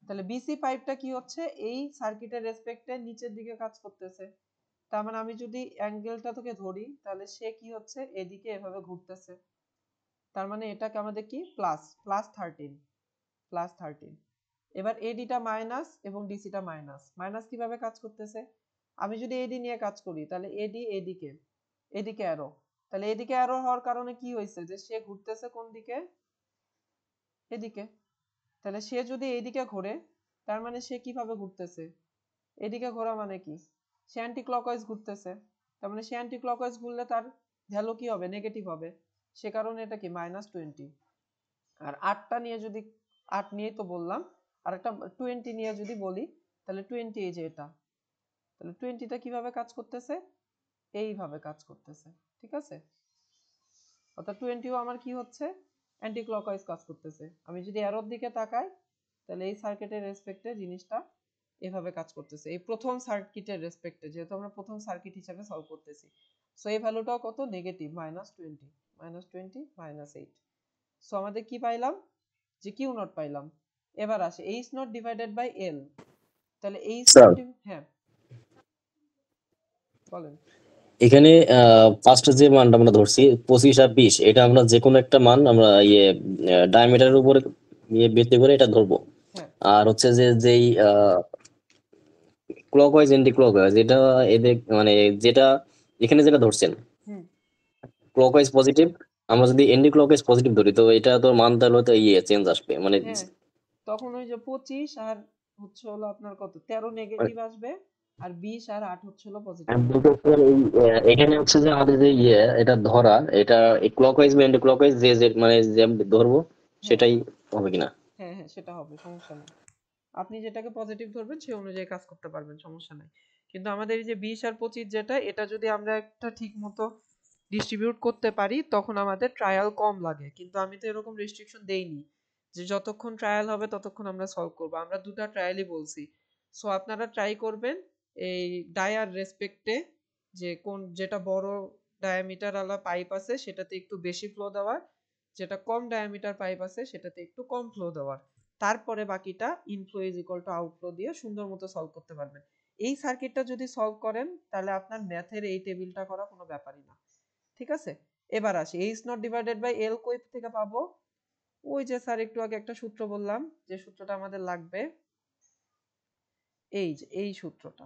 তাহলে বিসি পাইপটা কি হচ্ছে, এই সার্কিটের রেসপেক্টে নিচের দিকে কাজ করতেছে। তার মানে আমি যদি অ্যাঙ্গেলটা তোকে ধরি, তাহলে সে কি হচ্ছে এদিকে এভাবে ঘুরতেছে। তার মানে এটাকে আমাদের কি +13। এবার এডিটা মাইনাস এবং ডিসিটা মাইনাস, মাইনাস কিভাবে কাজ করতেছে, আমি যদি এডি নিয়ে কাজ করি তাহলে এডি এদিকে, এদিকে অ্যারো, তাহলে এদিকে অ্যারো হওয়ার কারণে কি হয়েছে, যে সে ঘুরতেছে কোন দিকে, এদিকে। তাহলে সে যদি এইদিকে ঘোরে, তার মানে সে কিভাবে ঘুরতেছে, এদিকে ঘোরা মানে কি, সে অ্যান্টি ক্লকওয়াইজ ঘুরতেছে। তার মানে সে অ্যান্টি ক্লকওয়াইজ ঘুরলে তার ভ্যালু কি হবে, নেগেটিভ হবে। সে কারণে এটা কি -20। আর 8টা নিয়ে যদি, 8 নিয়েই তো বললাম, আর একটা 20 নিয়ে যদি বলি, তাহলে 20 এই যে এটা, তাহলে 20টা কিভাবে কাজ করতেছে, এইভাবে কাজ করতেছে। ঠিক আছে, অর্থাৎ 20ও আমার কি হচ্ছে, অ্যান্টি ক্লকওয়াইজ কাজ করতেছে। আমি যদি অ্যারোর দিকে তাকাই, তাহলে এই সার্কিটের রেসপেক্টে জিনিসটা এভাবে কাজ করতেছে, এই প্রথম সার্কিটের রেসপেক্টে, যেহেতু আমরা প্রথম সার্কিট হিসাবে সলভ করতেছি। সো এই ভ্যালুটাও কত, নেগেটিভ, -20, -8। সো আমাদের কি পাইলাম, যে কিউ নট পাইলাম। এবার আসে H naught divided by L. তাহলে এইচ স্যার, নট, হ্যাঁ বলেন। এখানে ফার্স্ট যে মানটা আমরা ধরছি 25 আর 20, এটা আমরা যে কোনো একটা মান আমরা ডায়ামিটারের উপরে ভিত্তি করে এটা ধরবো। হ্যাঁ আর হচ্ছে যে যেই ক্লকওয়াইজ এন্টি ক্লকওয়াইজ, এটা এদের মানে যেটা এখানে যেটা ধরছেন হুম ক্লকওয়াইজ পজিটিভ, আমরা যদি এন্টি ক্লকওয়াইজ পজিটিভ ধরি তো এটা তো মান তাহলে তো চেঞ্জ আসবে মানে হ্যাঁ, তখন ওই যে 25 আর হচ্ছে হলো আপনার কত 13 নেগেটিভ আসবে, আর 20 আর 8 হচ্ছে হলো পজিটিভ আসবে। এখানে হচ্ছে যে আমাদের যে এটা ধরা, এটা ক্লকওয়াইজ বা এন্টি ক্লকওয়াইজ যে মানে যে ধরবো হ্যাঁ সেটাই হবে কিনা। হ্যাঁ হ্যাঁ, সেটা হবে, সমস্যা নেই। আপনি যেটাকে পজিটিভ ধরবেন সেই অনুযায়ী কাজ করতে পারবেন, সমস্যা নাই। কিন্তু আমাদের এই যে 20 আর 25 যেটা, এটা যদি আমরা একটা ঠিক মতো ডিস্ট্রিবিউট করতে পারি তখন আমাদের ট্রায়াল কম লাগে। কিন্তু আমি তো এরকম রেস্ট্রিকশন দেইনি যে যতক্ষণ ট্রায়াল হবে ততক্ষণ আমরা সলভ করব, আমরা দুটো ট্রায়ালই বলছি। সো আপনারা ট্রাই করবেন এই ডায়ার রেসপেক্টে, যে কোন যেটা বড় ডায়ামিটার আলা পাইপ আছে সেটাতে একটু বেশি ফ্লো দেওয়ার, যেটা কম ডায়ামিটার পাইপ আছে সেটাতে একটু কম ফ্লো দেওয়ার। তারপরে বাকিটা inflow is equal two outflow দিয়ে সুন্দর মতো সলভ করতে পারবেন। এই সার্কিটটা যদি সলভ করেন তাহলে আপনার ম্যাথের এই টেবিলটা করা কোনো ব্যাপারই না। ঠিক আছে, এবার আসি H naught divided by L কই থেকে পাবো? ওই যে স্যার একটু আগে একটা সূত্র বললাম, যে সূত্রটা আমাদের লাগবে এই যে এই সূত্রটা।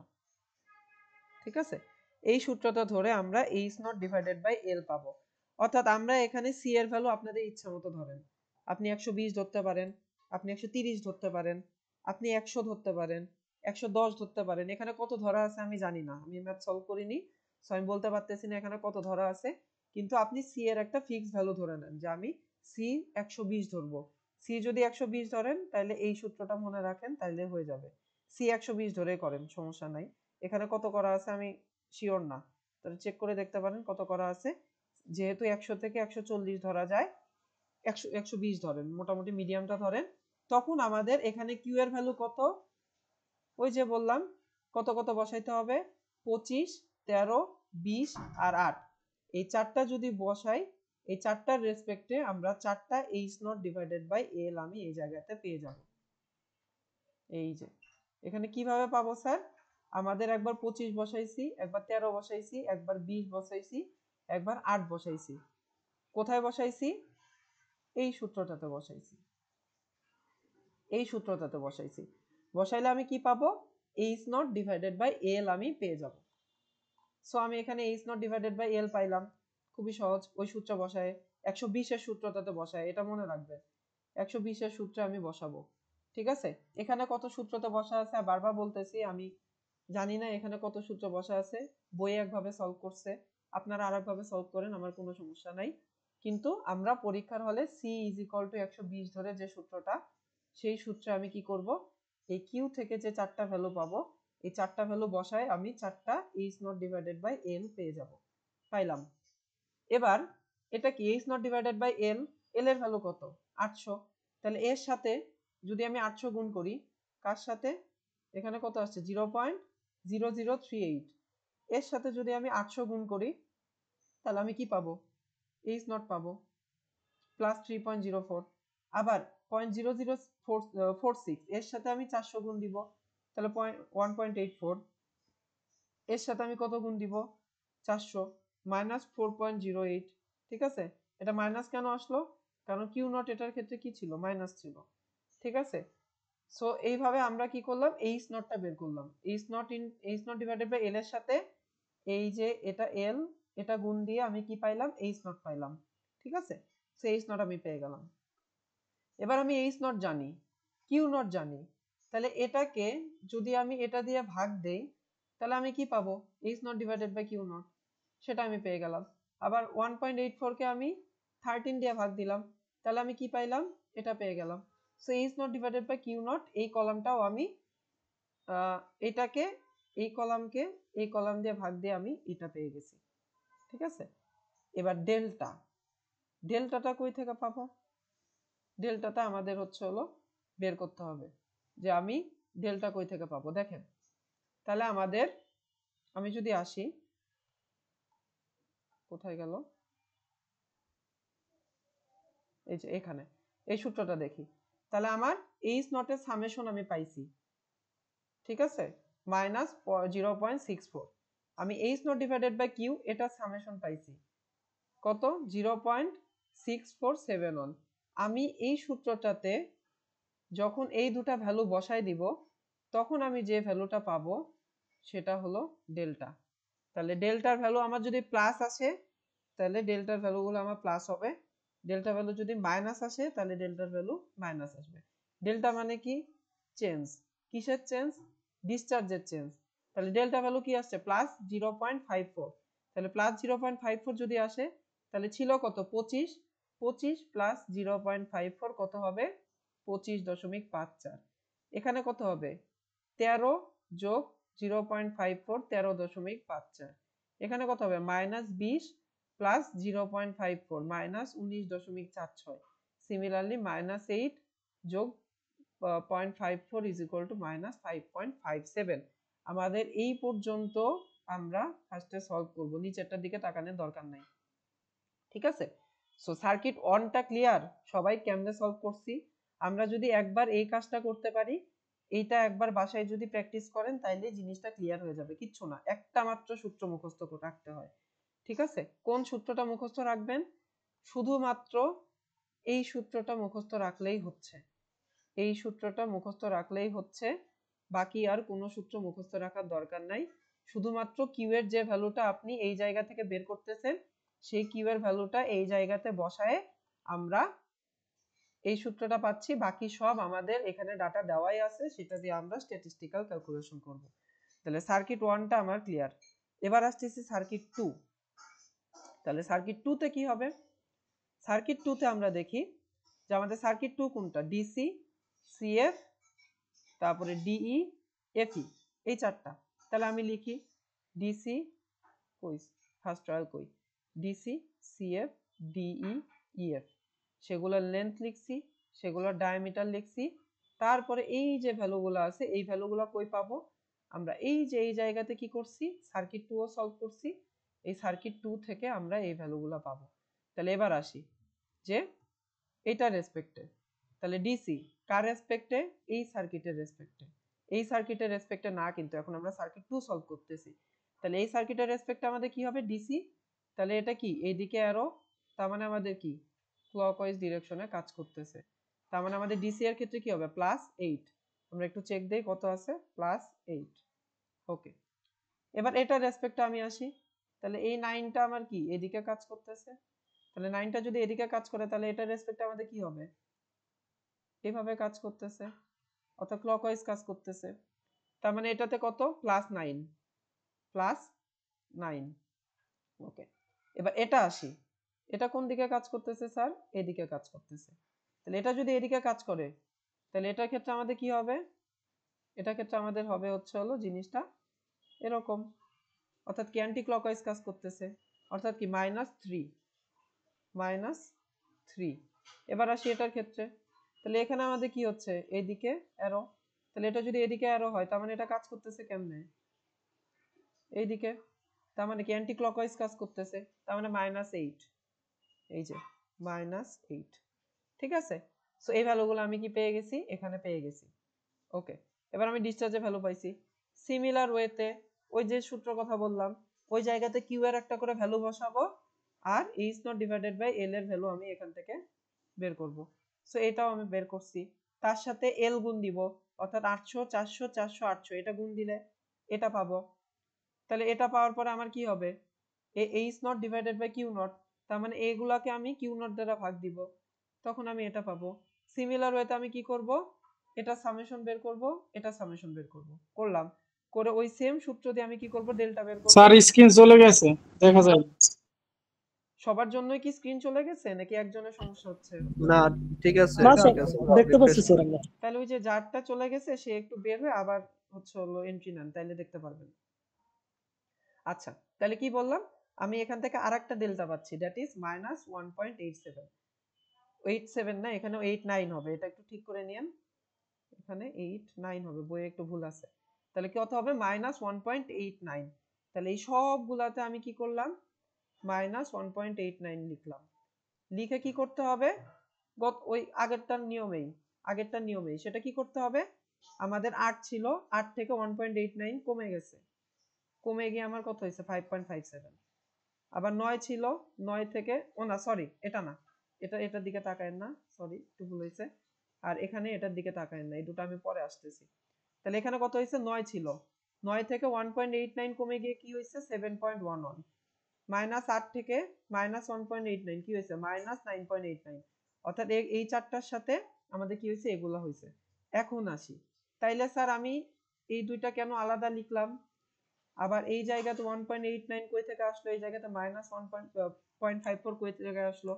ঠিক আছে, এই সূত্রটা ধরে আমরা H naught divided by L পাবো। অর্থাৎ আমরা এখানে সি এর ভ্যালু আপনাদের ইচ্ছা মতো ধরেন। আপনি 120 ধরতে পারেন, আপনি 130 ধরতে পারেন, আপনি 100 ধরতে পারেন, 110 ধরতে পারেন। এখানে কত ধরা আছে আমি জানি না, আমি ম্যাথ সলভ করিনি, সো আমি বলতে পারতেছি না এখানে কত ধরা আছে। কিন্তু আপনি সি এর একটা ফিক্স ভ্যালু ধরে নেন, যে আমি সি 120 ধরবো। সি যদি 120 ধরেন তাহলে এই সূত্রটা মনে রাখেন, তাহলে হয়ে যাবে। সি 120 ধরে করেন, সমস্যা নাই। এখানে কত করা আছে আমি শিওর না, তাহলে চেক করে দেখতে পারেন কত করা আছে। যেহেতু 100 থেকে 140 ধরা যায়, 120 ধরেন, মোটামুটি মিডিয়ামটা ধরেন। তখন আমাদের এখানে কিউ এর ভ্যালু কত? ওই যে বললাম কত কত বসাইতে হবে, 25, 13, 20 আর 8। এই চারটা যদি বসাই, এই চারটার রেসপেক্টে আমরা চারটা H naught divided by L আমি এই জায়গাতে পেয়ে যাব। এই যে এখানে কিভাবে পাবো স্যার? আমাদের একবার 25 বসাইছি, একবার 13 বসাইছি, একবার 20 বসাইছি, একবার 8 বসাইছি। কোথায় বসাইছি? এই সূত্রটাতে বসাইছি, এই সূত্রটাতে বসাইছি। বসাইলে আমি কি পাবো? H naught divided by L আমি পেয়ে যাব। সো আমি এখানে H naught divided by L পাইলাম, খুবই সহজ। ওই সূত্র বসায় 120 এর সূত্রটাতে বসায়, এটা মনে রাখবেন। 120 এর সূত্রে আমি বসাবো। ঠিক আছে, এখানে কত সূত্রতে বসা আছে বারবার বলতেছি, আমি জানি না এখানে কত সূত্র বসা আছে। বইয়ে একভাবে সলভ করছে, আপনারা আর একভাবে সলভ করেন, আমার কোনো সমস্যা নাই। কিন্তু আমরা পরীক্ষার হলে সি ইজ ইকুয়াল টু 120 ধরে যে সূত্রটা, সেই সূত্রে আমি কি করব, এই কিউ থেকে যে চারটা ভ্যালু পাবো, এই চারটা ভ্যালু বসায় আমি চারটা H naught divided by L পেয়ে যাব। পাইলাম। এবার এটা কি H naught divided by L, L এর ভ্যালু কত? 800। তাহলে এর সাথে যদি আমি 800 গুণ করি, কার সাথে? এখানে কত আসছে? 0.0038। এর সাথে যদি আমি 800 গুণ করি, তাহলে আমি কি পাবো? এইচ নট পাবো, প্লাস 3.04। আবার 0.0046, এর সাথে আমি 400 গুণ দিব, তাহলে 1.84। এর সাথে আমি কত গুণ দিব? 400, মাইনাস 4.08। ঠিক আছে, এটা মাইনাস কেন আসলো? কারণ কিউ নট এটার ক্ষেত্রে কি ছিল? মাইনাস ছিল। ঠিক আছে, সো এইভাবে আমরা কি করলাম? এইচ নটটা বের করলাম। H naught divided by L এর সাথে এই যে এটা এল, এটা গুণ দিয়ে আমি কি পাইলাম? এইচ নট পাইলাম। ঠিক আছে, সো এইচ নট আমি পেয়ে গেলাম। এবার আমি এইচ নট জানি, কিউ নট জানি, তাহলে এটাকে যদি আমি এটা দিয়ে ভাগ দেই, তাহলে আমি কি পাবো? H naught divided by Q naught, সেটা আমি পেয়ে গেলাম। আবার 1.84 কে আমি 13 দিয়ে ভাগ দিলাম, তাহলে আমি কি পাইলাম? এটা পেয়ে গেলাম। So H naught divided by Q naught, এই কলামটাও আমি এটাকে, এই কলামকে এই কলাম দিয়ে ভাগ দিয়ে আমি এটা পেয়ে গেছি। ঠিক আছে, এবার ডেল্টা, ডেল্টাটা কই থেকে পাবো? ডেল্টাটা আমাদের হচ্ছে হলো বের করতে হবে, যে আমি ডেল্টা কই থেকে পাবো। দেখেন, তাহলে আমাদের, আমি যদি আসি, কোথায় গেল? এই যে এখানে এই সূত্রটা দেখি, তাহলে আমার এইচ নটের সামেশন আমি পাইছি। ঠিক আছে, মাইনাস 0.64। আমি H naught divided by Q এটা সামেশন পাইছি কত? 0.6471। আমি এই সূত্রটাতে যখন এই দুটা ভ্যালু বসাই দিব, তখন আমি যে ভ্যালুটা পাবো সেটা হলো ডেল্টা। তাহলে ডেল্টার ভ্যালু আমার যদি প্লাস আসে, তাহলে ডেল্টার ভ্যালুগুলো আমার প্লাস হবে। ডেল্টা ভ্যালু যদি মাইনাস আসে, তাহলে ডেল্টার ভ্যালু মাইনাস আসবে। ডেল্টা মানে কি? চেঞ্জ। কিসের চেঞ্জ? ডিসচার্জের চেঞ্জ। তাহলে ডেল্টা ভ্যালু কি আসছে? প্লাস 0.54। তাহলে প্লাস 0.54 যদি আসে, তাহলে ছিল কত? 25। 25 প্লাস 0.54 কত হবে? 25.54। এখানে কত হবে? 13 যোগ 0.54, 13.54। এখানে কত হবে? Minus 20 plus 0.54 minus 19.46। Similarly minus 8 যোগ 0.54 ইজ ইকুয়াল টু মাইনাস 5.57। আমাদের এই পর্যন্ত আমরা ফার্স্টে সলভ করব, নিচেরটার দিকে তাকানোর দরকার নাই। ঠিক আছে, সো সার্কিট অনটা ক্লিয়ার? সবাই কেমনে সলভ করছি? আমরা যদি একবার এই কাজটা করতে পারি, এইটা একবার বাসায় যদি প্র্যাকটিস করেন তাইলে জিনিসটা ক্লিয়ার হয়ে যাবে, কিচ্ছু না, একটা মাত্র সূত্র মুখস্থ রাখতে হয়। ঠিক আছে, কোন সূত্রটা মুখস্থ রাখবেন? শুধুমাত্র এই সূত্রটা মুখস্থ রাখলেই হচ্ছে, এই সূত্রটা মুখস্থ রাখলেই হচ্ছে, বাকি আর কোনো সূত্র মুখস্থ রাখার দরকার নাই। শুধুমাত্র কিউ এর যে ভ্যালুটা আপনি এই জায়গা থেকে বের করতেছেন সেই কিউ এর ভ্যালুটা এই জায়গাতে বসায় আমরা এই সূত্রটা পাচ্ছি, বাকি সব আমাদের এখানে ডাটা দেওয়াই আছে, সেটা দিয়ে আমরা স্ট্যাটিস্টিক্যাল ক্যালকুলেশন করব। তাহলে সার্কিট 1টা আমার ক্লিয়ার। এবার আসতেছি সার্কিট 2। তাহলে সার্কিট 2 তে কি হবে? সার্কিট 2 তে আমরা দেখি যে আমাদের সার্কিট 2 কোনটা, ডিসি, সিএফ, তারপরে ডিই, এফই, এই চারটা। তাহলে আমি লিখি ডিসি কই, ফার্স্ট ট্রায়াল কই, ডিসি, সিএফ, ডিই, ইএফ, সেগুলোর লেন্থ লিখছি, সেগুলোর ডায়ামিটার লিখছি। তারপরে এই যে ভ্যালুগুলো আছে এই ভ্যালুগুলো কই পাবো? আমরা এই যে এই জায়গাতে কি করছি, সার্কিট 2 ও সলভ করছি, এই সার্কিট 2 থেকে আমরা এই ভ্যালুগুলো পাবো। তাহলে এবার আসি যে এটার রেসপেক্টে, তাহলে ডিসি কার রেসপেক্টে? এই সার্কিটের রেসপেক্টে। এই সার্কিটের রেসপেক্টে না, কিন্তু এখন আমরা সার্কিট 2 সলভ করতেছি। তাহলে এই সার্কিটের রেসপেক্টে আমাদের কি হবে? ডিসি। তাহলে এটা কি এইদিকে অ্যারো, তার মানে আমাদের কি ক্লকওয়াইজ ডিরেকশনে কাজ করতেছে, তার মানে আমাদের ডিসি এর ক্ষেত্রে কি হবে? +8। আমরা একটু চেক দেই কত আছে, +8। ওকে, এবার এটার রেসপেক্টে আমি আসি, তাহলে এই 9টা আমার কি এদিকে কাজ করতেছে, তাহলে 9টা যদি এদিকে কাজ করে তাহলে এটার রেসপেক্টে আমাদের কি হবে? এভাবে কাজ করতেছে, অর্থাৎ ক্লকওয়াইজ কাজ করতেছে, তার মানে এটাতে কত? +9, +9। ওকে, এবার এটা আসি, এটা কোন দিকে কাজ করতেছে স্যার? এদিকে কাজ করতেছে। তাহলে এটা যদি এদিকে কাজ করে তাহলে এটার ক্ষেত্রে আমাদের কি হবে? এটার ক্ষেত্রে আমাদের হবে হচ্ছে হলো জিনিসটা এরকম, অর্থাৎ কি অ্যান্টি ক্লকওয়াইজ কাজ করতেছে, অর্থাৎ কি -3। এবার আসি এটার ক্ষেত্রে, তাহলে এখানে আমাদের কি হচ্ছে? এদিকে অ্যারো, তাহলে এটা যদি এদিকে অ্যারো হয় তার মানে এটা কাজ করতেছে কেমনে? এইদিকে, তার মানে কি অ্যান্টি ক্লকওয়াইজ কাজ করতেছে, তার মানে -8, এই যে -8। ঠিক আছে, সো এই ভ্যালুগুলো আমি কি পেয়ে গেছি? এখানে পেয়ে গেছি। ওকে, এবার আমি ডিসচার্জের ভ্যালু পাইছি। সিমিলার ওয়েতে ওই যে সূত্র কথা বললাম ওই জায়গাতে কিউ এর একটা করে ভ্যালু বসাবো আর H naught divided by L এর ভ্যালু আমি এখান থেকে বের করব। সো এটাও আমি বের করছি, তার সাথে এল গুণ দিব, অর্থাৎ 800 400 400 800 এটা গুণ দিলে এটা পাবো। তাহলে এটা পাওয়ার পরে আমার কি হবে? H naught divided by Q naught, তার মানে এগুলাকে আমি কিউ নট দ্বারা ভাগ দিব, তখন আমি এটা পাবো। সিমিলার ওয়েতে আমি কি করব? এটা সামেশন বের করব, এটা সামেশন বের করব, করলাম, করে ওই সেম সূত্র দিয়ে আমি কি করব? ডেল্টা বের করব। স্যার স্ক্রিন চলে গেছে, দেখা যায়। সবার জন্যই কি স্ক্রিন চলে গেছে নাকি একজনের সমস্যা হচ্ছে? না ঠিক আছে না স্যার, ঠিক আছে দেখতে পাচ্ছি স্যার আমরা। তাহলে ওই যে যারটা চলে গেছে সে একটু বের হয়ে আবার হচ্ছে হলো এন্ট্রি নেন, তাইলে দেখতে পারবেন। আচ্ছা, তাহলে কি বললাম? আমি এখান থেকে আরেকটা ডেল্টা পাচ্ছি, দ্যাট ইজ -1.87। 87 না, এখানে 89 হবে, এটা একটু ঠিক করে নিয়েন, এখানে 89 হবে, বইয়ে একটু ভুল আছে। তাহলে কত হবে? -1.89। তাহলে এই সবগুলাতে আমি কি করলাম? -1.89 লিখলাম। লিখে কি করতে হবে? ওই আগেরটার নিয়মেই সেটা কি করতে হবে? আমাদের 8 ছিল, 8 থেকে 1.89 কমে গেছে, কমে গিয়ে আমার কত হয়েছে? 5.57। আবার 9 ছিল, 9 থেকে না সরি এটা না, এটার দিকে তাকায়েন না, সরি একটু ভুল হয়েছে, আর এখানে এটার দিকে তাকায়েন না, এই দুটো আমি পরে আসতেছি। তাহলে এখানে কত হয়েছে? 9 ছিল, 9 থেকে 1.89 কমে গিয়ে কি হয়েছে? 7.11। -8 থেকে -1.89 কি হয়েছে? -9.89। অর্থাৎ এই চারটার সাথে আমাদের কি হয়েছে? এগুলো হয়েছে। এখন আসি, তাইলে স্যার আমি এই দুইটা কেন আলাদা লিখলাম? আবার এই জায়গাতে 1.89 কই থেকে আসলো? এই জায়গাতে -1.54 কই থেকে আসলো?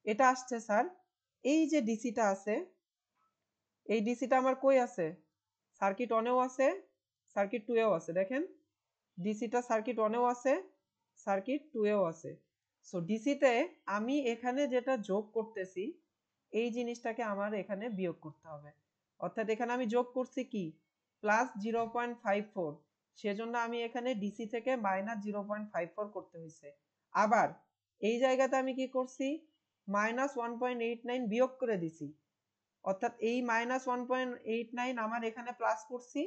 এটা আসছে স্যার এই যে ডিসিটা আছে, এই ডিসিটা আমার কই আছে? সার্কিট 1 এও আছে, সার্কিট 2 এও আছে। দেখেন ডিসিটা সার্কিট 1 এও আছে, সার্কিট 2 এও আছে। সো ডিসিতে আমি এখানে যেটা যোগ করতেছি এই জিনিসটাকে আমার এখানে বিয়োগ করতে হবে, অর্থাৎ এখানে আমি যোগ করছি কি? +0.54, সেজন্য আমি এখানে ডিসি থেকে -0.54 করতে হয়েছে। আবার এই জায়গাতে আমি কি করছি? -1.89 বিয়োগ করে দিছি, অর্থাৎ এই -1.89 আমার এখানে প্লাস করছি,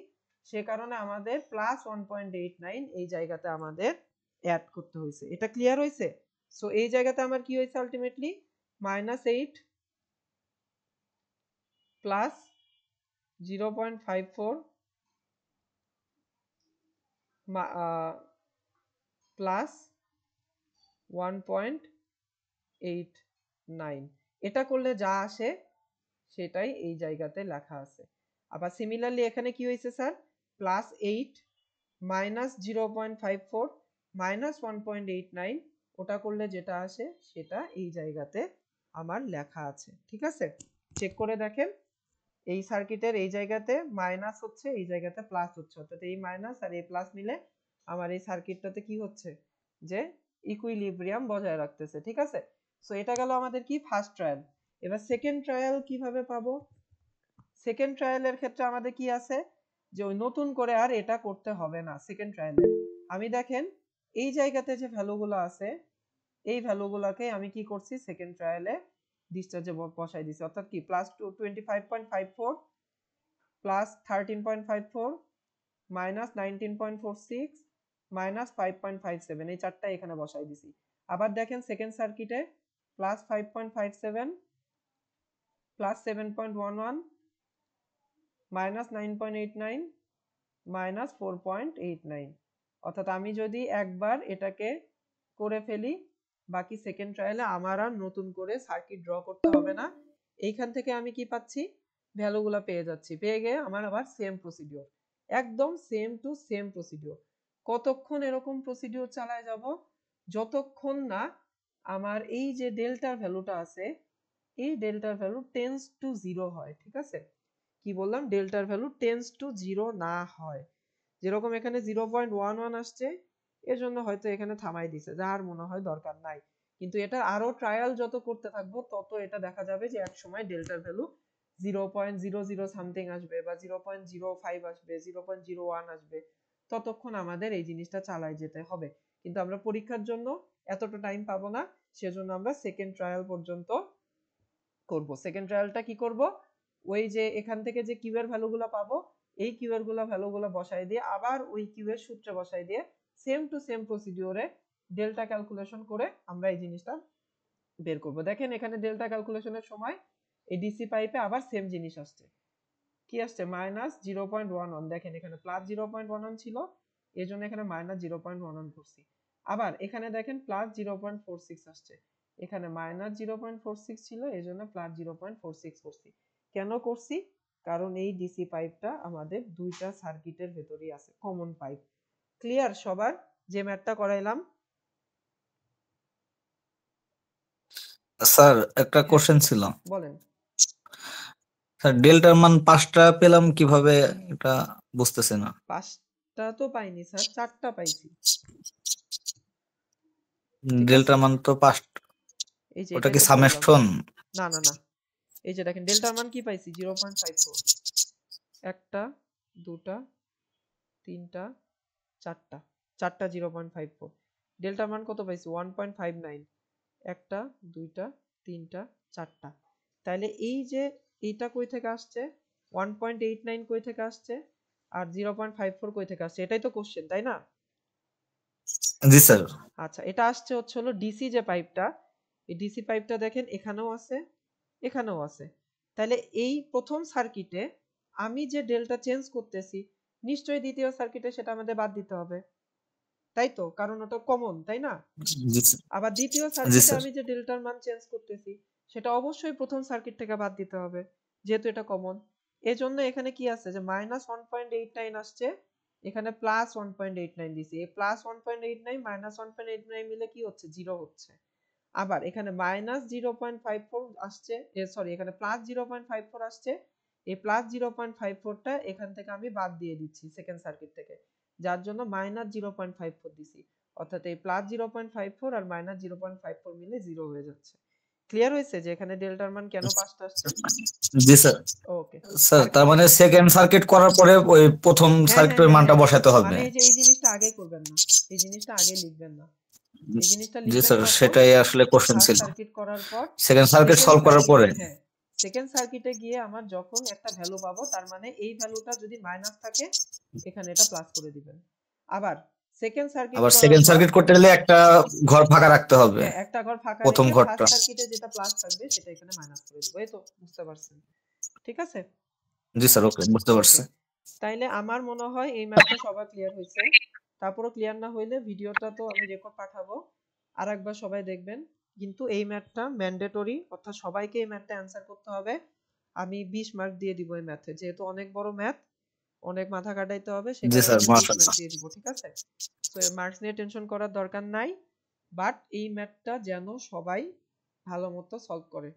সে কারণে আমাদের +1.89 এই জায়গাতে আমাদের অ্যাড করতে হয়েছে। এটা ক্লিয়ার হয়েছে? সো এই জায়গাতে আমার কি হয়েছে আলটিমেটলি -8 প্লাস 0.54 প্লাস 1.89, এটা করলে যা আসে সেটাই এই জায়গাতে লেখা আছে। আবার সিমিলারলি এখানে কি হয়েছে স্যার, +8 -0.54 -1.89, ওটা করলে যেটা আসে সেটা এই জায়গাতে আমার লেখা আছে। ঠিক আছে, চেক করে দেখেন এই সার্কিটের এই জায়গাতে মাইনাস হচ্ছে, এই জায়গাতে প্লাস হচ্ছে, অর্থাৎ এই মাইনাস আর এই প্লাস মিলে আমার এই সার্কিটটাতে কি হচ্ছে, যে ইকুইলিব্রিয়াম বজায় রাখতেছে। ঠিক আছে, সো এটা গেল আমাদের কি ফার্স্ট ট্রায়াল। এবার সেকেন্ড ট্রায়াল কিভাবে পাবো? সেকেন্ড ট্রায়ালের ক্ষেত্রে আমাদের কি আছে, যে ওই নতুন করে আর এটা করতে হবে না। সেকেন্ড ট্রায়ালে আমি দেখেন এই জায়গাতে যে ভ্যালুগুলো আছে এই ভ্যালুগুলোকে আমি কি করছি, সেকেন্ড ট্রায়ালে ডিসচার্জে বসাই দিছি, অর্থাৎ কি +25.54 +13.54 -19.46 -5.57, এই চারটা এখানে বসাই দিছি। আবার দেখেন সেকেন্ড সার্কিটে +5.57 +7.11 -9.89 -4.89, অর্থাৎ আমি যদি একবার এটাকে করে ফেলি, বাকি সেকেন্ড ট্রায়ালে আমার আর নতুন করে সার্কিট ড্র করতে হবে না। এইখান থেকে আমি কি পাচ্ছি, ভ্যালুগুলো পেয়ে যাচ্ছি, পেয়ে গিয়ে আমার আবার সেম প্রসিডিওর, একদম সেম টু সেম প্রসিডিওর। কতক্ষণ এরকম প্রসিডিওর চালায় যাব, যতক্ষণ না আমার এই যে ডেল্টার ভ্যালুটা আছে এই ডেল্টার ভ্যালু টেন্স টু 0 হয়। ঠিক আছে, কি বললাম, ডেল্টার ভ্যালু টেন্স টু 0 না হয়। যেরকম এখানে 0.11 আসছে, এর জন্য হয়তো এখানে থামাই দিছে, যার মনে হয় দরকার নাই, কিন্তু এটা আরো ট্রায়াল যত করতে থাকবো তত এটা দেখা যাবে যে এক সময় ডেল্টার ভ্যালু 0.00 সামথিং আসবে, বা 0.05 আসবে, 0.01 আসবে, ততক্ষণ আমাদের এই জিনিসটা চালাই যেতে হবে। কিন্তু আমরা পরীক্ষার জন্য এতটা টাইম পাবো না, সেজন্য আমরা সেকেন্ড ট্রায়াল পর্যন্ত করব। সেকেন্ড ট্রায়ালটা কি করব, ওই যে এখান থেকে যে কিউ এর ভ্যালুগুলো পাবো এই কিউ এর ভ্যালুগুলো বসাই দিয়ে আবার ওই কিউ এর সূত্রে বসাই দিয়ে সেম টু সেম প্রসিডিওরে ডেল্টা ক্যালকুলেশন করে আমরা এই জিনিসটা বের করব। দেখেন এখানে ডেল্টা ক্যালকুলেশনের সময় এই ডিসি পাইপে আবার সেম জিনিস আসছে, কি আসছে -0.11, দেখেন এখানে +0.11 ছিল, এজন্য এখানে -0.11 করছি। আবার এখানে দেখেন +0.46 আসছে, এখানে -0.46 ছিল, এজন্য +0.46 করছি। কেন করছি, কারণ এই ডিসি পাইপটা আমাদের দুইটা সার্কিটের ভেতরেই আছে, কমন পাইপ। ক্লিয়ার সবার, যে ম্যাথটা করাইলাম? স্যার একটা কোশ্চেন ছিল, বলেন। স্যার ডেল্টার মান 5টা পেলাম কিভাবে, এটা বুঝতেছি না। 5টা তো পাইনি স্যার, 4টা পাইছি। ডেল্টার মান তো 5, এই যে ওটা এটাই কি তো বললাম। সামেশন? না না না, এই যে দেখেন ডেল্টার মান কি পাইছি 0.54, একটা দুটা তিনটা চারটা, চারটা 0.54। ডেল্টার মান কত পাইছি 1.59, একটা দুইটা তিনটা চারটা। তাহলে এই যে এইটা কই থেকে আসছে, 1.89 কই থেকে আসছে, আর 0.54 কই থেকে আসছে, এটাই তো কোশ্চেন, তাই না? জি স্যার। আচ্ছা, এটা আসছে হচ্ছে হলো ডিসি যে পাইপটা, এই ডিসি পাইপটা দেখেন এখানেও আছে এখানেও আছে। তাহলে এই প্রথম সার্কিটে আমি যে ডেল্টা চেঞ্জ করতেছি, নিশ্চয়ই দ্বিতীয় সার্কিটে সেটা আমাদের বাদ দিতে হবে, তাই তো, কারণ ওটা কমন, তাই না? জি স্যার। আবার দ্বিতীয় জি সার্কিটে স্যার। আমি যে ডেল্টার মান চেঞ্জ করতেছি সেটা অবশ্যই প্রথম সার্কিট থেকে বাদ দিতে হবে, যেহেতু এটা কমন। এজন্য এখানে কি আছে, যে -1.89 আসছে, এখানে +1.89 দিছি, এই +1.89 -1.89 মিলে কি হচ্ছে, 0 হচ্ছে। আবার এখানে -0.54 আসছে, সরি এখানে +0.54 আসছে, এই +0.54টা এখান থেকে আমি বাদ দিয়ে দিচ্ছি সেকেন্ড সার্কিট থেকে, যার জন্য -0.54 দিছি, অর্থাৎ এই +0.54 আর -0.54 মিলে 0 হয়ে যাচ্ছে। ক্লিয়ার হয়েছে যে এখানে ডেল্টার মান কেন 5টা আসছে? জি স্যার। ওকে স্যার তার মানে সেকেন্ড সার্কিট করার পরে ওই প্রথম সার্কিটের মানটা বসাতে হবে। মানে এই যে এই জিনিসটা আগে করবেন না, এই জিনিসটা আগে লিখবেন না, এই জিনিসটা জি লিখবেন স্যার, কখন, সেটাই আসলে কোশ্চেন ফার্স্ট ছিল। সার্কিট করার পর, সেকেন্ড সার্কিট সলভ করার পরে। হ্যাঁ সেকেন্ড সার্কিটে গিয়ে আমার যখন একটা ভ্যালু পাবো তার মানে এই ভ্যালুটা যদি মাইনাস থাকে এখানে এটা প্লাস করে দিবেন। আবার সেকেন্ড সার্কিট আবার করার সেকেন্ড পর সার্কিট করতে গেলে একটা ঘর ফাঁকা রাখতে হবে, হ্যাঁ একটা ঘর ফাঁকা প্রথম রেখে ঘরটা। ফার্স্ট সার্কিটে যেটা প্লাস থাকবে সেটা এখানে মাইনাস করে দেবো। এই তো বুঝতে পারছেন? ঠিক আছে? জি স্যার, ওকে, বুঝতে ওকে, পারছি। তাইলে আমার মনে হয় এই ম্যাথটা সবার ক্লিয়ার হয়েছে। তারপরও ক্লিয়ার না হইলে ভিডিওটা তো আমি রেকর্ড পাঠাবো, আর একবার সবাই দেখবেন। কিন্তু এই ম্যাথটা ম্যান্ডেটরি, অর্থাৎ সবাইকে এই ম্যাথটা অ্যান্সার করতে হবে। আমি 20 মার্ক দিয়ে দিব এই ম্যাথে, যেহেতু অনেক বড় ম্যাথ, অনেক মাথা খাটাইতে হবে, সে জি কারণে স্যার, আমি 20 মার্ক মাশাআল্লাহ। দিয়ে দিব। ঠিক আছে? তো মার্কস নিয়ে টেনশন করার দরকার নাই, বাট এই ম্যাথটা যেন সবাই ভালো মতো সলভ করে।